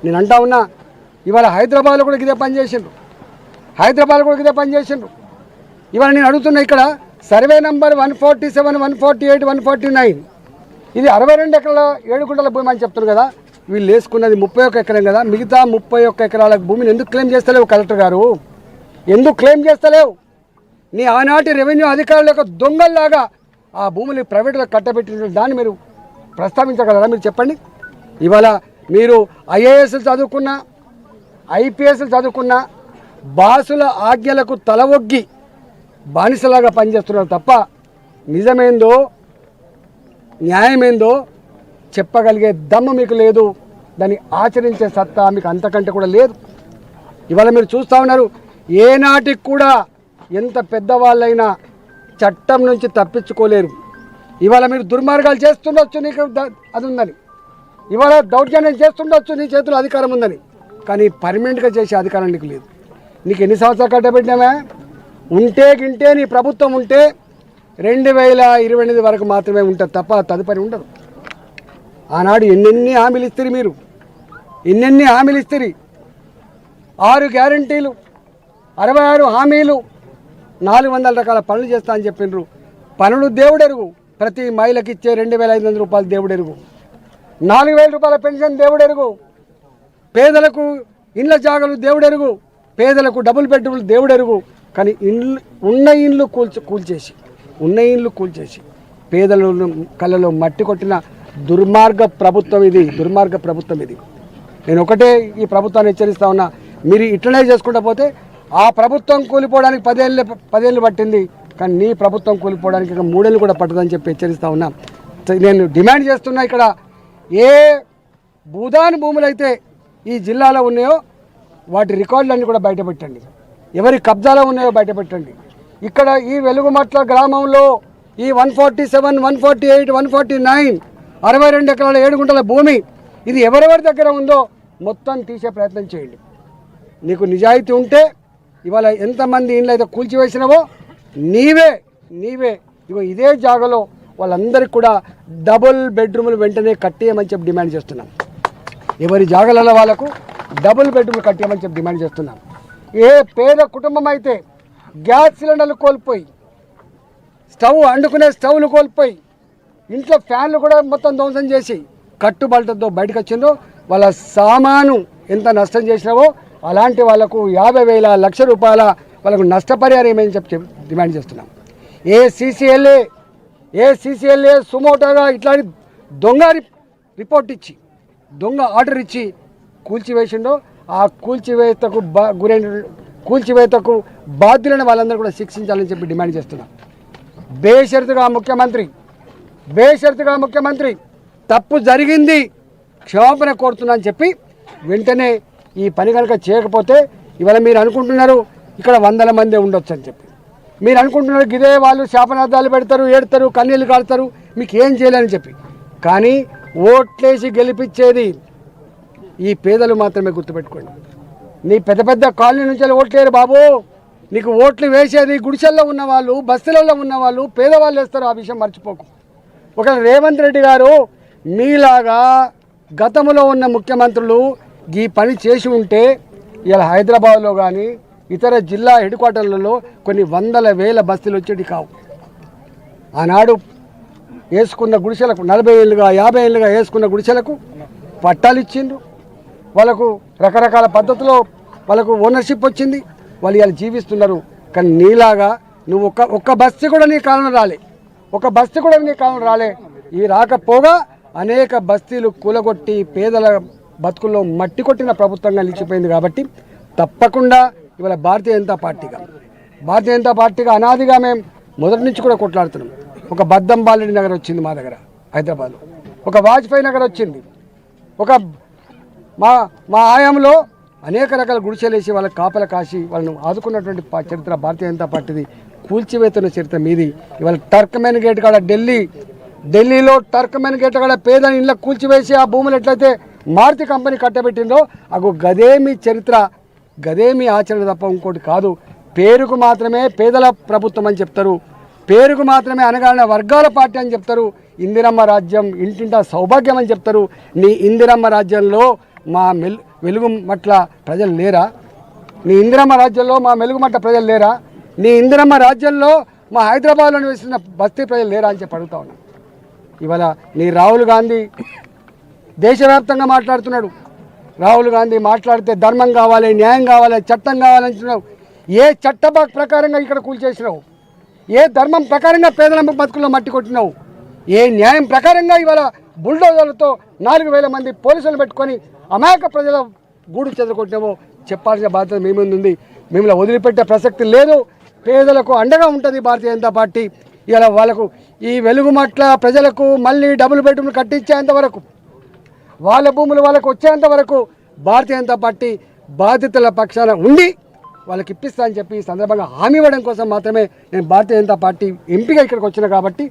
నేను అంటా ఉన్నా, ఇవాళ హైదరాబాద్లో కూడా ఇదే పని చేసిండ్రు, హైదరాబాద్లో కూడా ఇదే పని చేసిండ్రు. ఇవాళ నేను అడుగుతున్నా, ఇక్కడ సర్వే నెంబర్ 147, 148, 149 ఇది 62 ఎకరాల 7 గుంటల భూమి అని చెప్తున్నారు కదా. వీళ్ళు వేసుకున్నది 31 ఎకరం కదా. మిగతా 31 ఎకరాల భూమిని ఎందుకు క్లెయిమ్ చేస్తలేవు కలెక్టర్ గారు? ఎందుకు క్లెయిమ్ చేస్తలేవు? నీ ఆనాటి రెవెన్యూ అధికారుల యొక్క దొంగల్లాగా ఆ భూములు ప్రైవేటులకు కట్టబెట్టిన దాన్ని మీరు ప్రస్తావించగలరా? మీరు చెప్పండి. ఇవాళ మీరు ఐఏఎస్లు చదువుకున్నా, ఐపీఎస్లు చదువుకున్నా బాసుల ఆజ్ఞలకు తల ఒగ్గి బానిసలాగా పనిచేస్తున్నారు తప్ప నిజమేందో న్యాయమేందో చెప్పగలిగే దమ్ము మీకు లేదు, దాన్ని ఆచరించే సత్తా మీకు అంతకంటే కూడా లేదు. ఇవాళ మీరు చూస్తూ ఉన్నారు, ఏనాటికి కూడా ఎంత పెద్దవాళ్ళైనా చట్టం నుంచి తప్పించుకోలేరు. ఇవాళ మీరు దుర్మార్గాలు చేస్తుండొచ్చు, నీకు అది ఉందని, ఇవాళ దౌర్జన్యం చేస్తుండొచ్చు, నీ చేతిలో అధికారం ఉందని, కానీ పర్మనెంట్గా చేసే అధికారం నీకు లేదు. నీకు ఎన్ని సంవత్సరాలు కట్టబెట్టినామే? ఉంటే గింటే నీ ప్రభుత్వం ఉంటే 2028 వరకు మాత్రమే ఉంటుంది తప్ప తదుపరి ఉండదు. ఆనాడు ఎన్నెన్ని హామీలు ఇస్తారు మీరు, ఎన్నెన్ని హామీలు ఇస్తారు. 6 గ్యారంటీలు, 66 హామీలు, 400 రకాల పనులు చేస్తా అని చెప్పిండ్రు. పనులు దేవుడెరుగు. ప్రతి మహిళకి ఇచ్చే 2500 రూపాయలు దేవుడెరుగు, 4000 రూపాయల పెన్షన్ దేవుడెరుగు, పేదలకు ఇండ్ల జాగలు దేవుడెరుగు, పేదలకు డబుల్ బెడ్రూమ్లు దేవుడెరుగు. కానీ ఉన్న ఇండ్లు కూల్చేసి పేదల కళ్ళలో మట్టి కొట్టిన దుర్మార్గ ప్రభుత్వం ఇది, దుర్మార్గ ప్రభుత్వం ఇది. నేను ఒకటే ఈ ప్రభుత్వాన్ని హెచ్చరిస్తా ఉన్నా, మీరు ఇట్లనే చేసుకుంటూ పోతే ఆ ప్రభుత్వం కూలిపోవడానికి 10 ఏళ్ళు పట్టింది, కానీ నీ ప్రభుత్వం కూలిపోవడానికి 3 ఏళ్ళు కూడా పట్టదని చెప్పి హెచ్చరిస్తా ఉన్నా. నేను డిమాండ్ చేస్తున్నా, ఇక్కడ ఏ భూదాని భూములు అయితే ఈ జిల్లాలో ఉన్నాయో వాటి రికార్డులన్నీ కూడా బయటపెట్టండి, ఎవరి కబ్జాలో ఉన్నాయో బయటపెట్టండి. ఇక్కడ ఈ వెలుగుమట్ల గ్రామంలో ఈ 147, 148, 149 62 ఎకరాల 7 గుంటల భూమి ఇది ఎవరెవరి దగ్గర ఉందో మొత్తం తీసే ప్రయత్నం చేయండి. నీకు నిజాయితీ ఉంటే ఇవాళ ఎంతమంది ఇండ్లు అయితే కూల్చివేసినావో నీవే ఇగో ఇదే జాగాలో వాళ్ళందరికీ కూడా డబుల్ బెడ్రూములు వెంటనే కట్టేయమని చెప్పి డిమాండ్ చేస్తున్నాం. ఎవరి జాగాలలో వాళ్ళకు డబుల్ బెడ్రూమ్లు కట్టేయమని చెప్పి డిమాండ్ చేస్తున్నాం. ఏ పేద కుటుంబం అయితే గ్యాస్ సిలిండర్లు కోల్పోయి, వండుకునే స్టవ్లు కోల్పోయి, ఇంట్లో ఫ్యాన్లు కూడా మొత్తం ధ్వంసం చేసి కట్టుబట్టతో బయటకు వచ్చిందో వాళ్ళ సామాను ఎంత నష్టం చేసినావో అలాంటి వాళ్ళకు 50,000 లక్ష రూపాయల వాళ్ళకు నష్టపరిహారం ఏమని చెప్పి డిమాండ్ చేస్తున్నాం. ఏ సీసీఎల్ఏ సుమోటోగా ఇట్లాంటి దొంగ రిపోర్ట్ ఇచ్చి దొంగ ఆర్డర్ ఇచ్చి కూల్చివేసిండో ఆ కూల్చివేతకు బాధ్యులైన వాళ్ళందరూ కూడా శిక్షించాలని చెప్పి డిమాండ్ చేస్తున్నాం. బేషరతుగా ముఖ్యమంత్రి తప్పు జరిగింది, క్షమాపణ కోరుతున్నా అని చెప్పి వెంటనే ఈ పని కనుక చేయకపోతే ఇవాళ మీరు అనుకుంటున్నారు ఇక్కడ 100 మంది ఉండొచ్చు అని చెప్పి, మీరు అనుకుంటున్నారు ఇదే వాళ్ళు శాపనార్థాలు పెడతారు, ఏడతారు, కన్నీళ్ళు కాలుతారు, మీకు ఏం చేయాలని చెప్పి. కానీ ఓట్లేసి గెలిపించేది ఈ పేదలు మాత్రమే, గుర్తుపెట్టుకోండి. నీ పెద్ద కాలనీ నుంచి ఓట్లేరు బాబు, నీకు ఓట్లు వేసేది గుడిసెల్లో ఉన్నవాళ్ళు, బస్తీలలో ఉన్నవాళ్ళు, పేదవాళ్ళు వేస్తారు. ఆ విషయం మర్చిపోకు. ఒక రేవంత్ రెడ్డి గారు మీలాగా గతంలో ఉన్న ముఖ్యమంత్రులు ఈ పని చేసి ఉంటే ఇలా హైదరాబాద్లో కానీ ఇతర జిల్లా హెడ్ క్వార్టర్లలో కొన్ని 100,000 బస్తీలు వచ్చేటి కావు. ఆనాడు వేసుకున్న గుడిసెలకు 40 ఏళ్ళుగా 50 ఏళ్ళుగా వేసుకున్న గుడిసెలకు పట్టాలు ఇచ్చిండ్రు, వాళ్ళకు రకరకాల పద్ధతిలో వాళ్ళకు ఓనర్షిప్ వచ్చింది, వాళ్ళు ఇలా జీవిస్తున్నారు. కానీ నీలాగా నువ్వు ఒక్క బస్తీ కూడా నీ కాలంలో రాలే, ఈ రాకపోగా అనేక బస్తీలు కూలగొట్టి పేదల బతుకుల్లో మట్టి కొట్టిన ప్రభుత్వంగా నిలిచిపోయింది. కాబట్టి తప్పకుండా ఇవాళ భారతీయ జనతా పార్టీగా అనాదిగా మేము మొదటి నుంచి కూడా కొట్లాడుతున్నాం. ఒక బద్దంబాలెడ్డి నగర్ వచ్చింది మా దగ్గర హైదరాబాద్లో, ఒక వాజ్పేయి నగర్ వచ్చింది, ఒక మా ఆయంలో అనేక రకాల గుడిసెలేసి వాళ్ళకి కాపల కాసి వాళ్ళను ఆదుకున్నటువంటి చరిత్ర భారతీయ జనతా పార్టీది. కూల్చివేతున్న చరిత్ర మీది. ఇవాళ టర్క్మెన్ గేట్ కాడ ఢిల్లీలో టర్క్మెన్ గేట్ కాడ పేద ఇళ్ళ కూల్చివేసి ఆ భూములు ఎట్లయితే మారుతి కంపెనీ కట్టబెట్టిందో గదేమి చరిత్ర, గదేమి ఆచరణ తప్ప ఇంకోటి కాదు. పేరుకు మాత్రమే పేదల ప్రభుత్వం అని చెప్తారు, పేరుకు మాత్రమే అనగానే వర్గాల పార్టీ అని చెప్తారు. ఇందిరమ్మ రాజ్యం ఇంటింటా సౌభాగ్యం అని చెప్తారు. నీ ఇందిరమ్మ రాజ్యంలో మా వెలుగుమట్ల ప్రజలు లేరా? నీ ఇందిరమ్మ రాజ్యంలో మా వెలుగుమట్ల ప్రజలు లేరా? నీ ఇందిరమ్మ రాజ్యంలో మా హైదరాబాద్లో నివసిస్తున్న బస్తీ ప్రజలు లేరా అని చెప్పి అడుగుతా ఉన్నా. ఇవాళ నీ రాహుల్ గాంధీ దేశవ్యాప్తంగా మాట్లాడుతున్నాడు. రాహుల్ గాంధీ మాట్లాడితే ధర్మం కావాలి, న్యాయం కావాలి, చట్టం కావాలంటున్నావు. ఏ చట్ట ప్రకారంగా ఇక్కడ కూల్చేసినావు? ఏ ధర్మం ప్రకారంగా పేదల బతుకుల్లో మట్టి కొట్టినావు? ఏ న్యాయం ప్రకారంగా ఇవాళ బుల్డోజర్లతో 4,000 మంది పోలీసులు పెట్టుకొని అమాయక ప్రజల గూడు చెదరగొట్టినావో చెప్పాల్సిన బాధ్యత మీ ముందు ఉంది. మిమ్మల్ని వదిలిపెట్టే ప్రసక్తి లేదు. పేదలకు అండగా ఉంటుంది భారతీయ జనతా పార్టీ. ఇలా వాళ్ళకు ఈ వెలుగుమట్ల ప్రజలకు మళ్ళీ డబుల్ బెడ్రూమ్లు కట్టించేంత వరకు, వాళ్ళ భూములు వాళ్ళకు వచ్చేంత వరకు భారతీయ జనతా పార్టీ బాధితుల పక్షాన ఉండి వాళ్ళకి ఇప్పిస్తా అని చెప్పి ఈ సందర్భంగా హామీ ఇవ్వడం కోసం మాత్రమే నేను భారతీయ జనతా పార్టీ ఎంపీగా ఇక్కడికి వచ్చిన కాబట్టి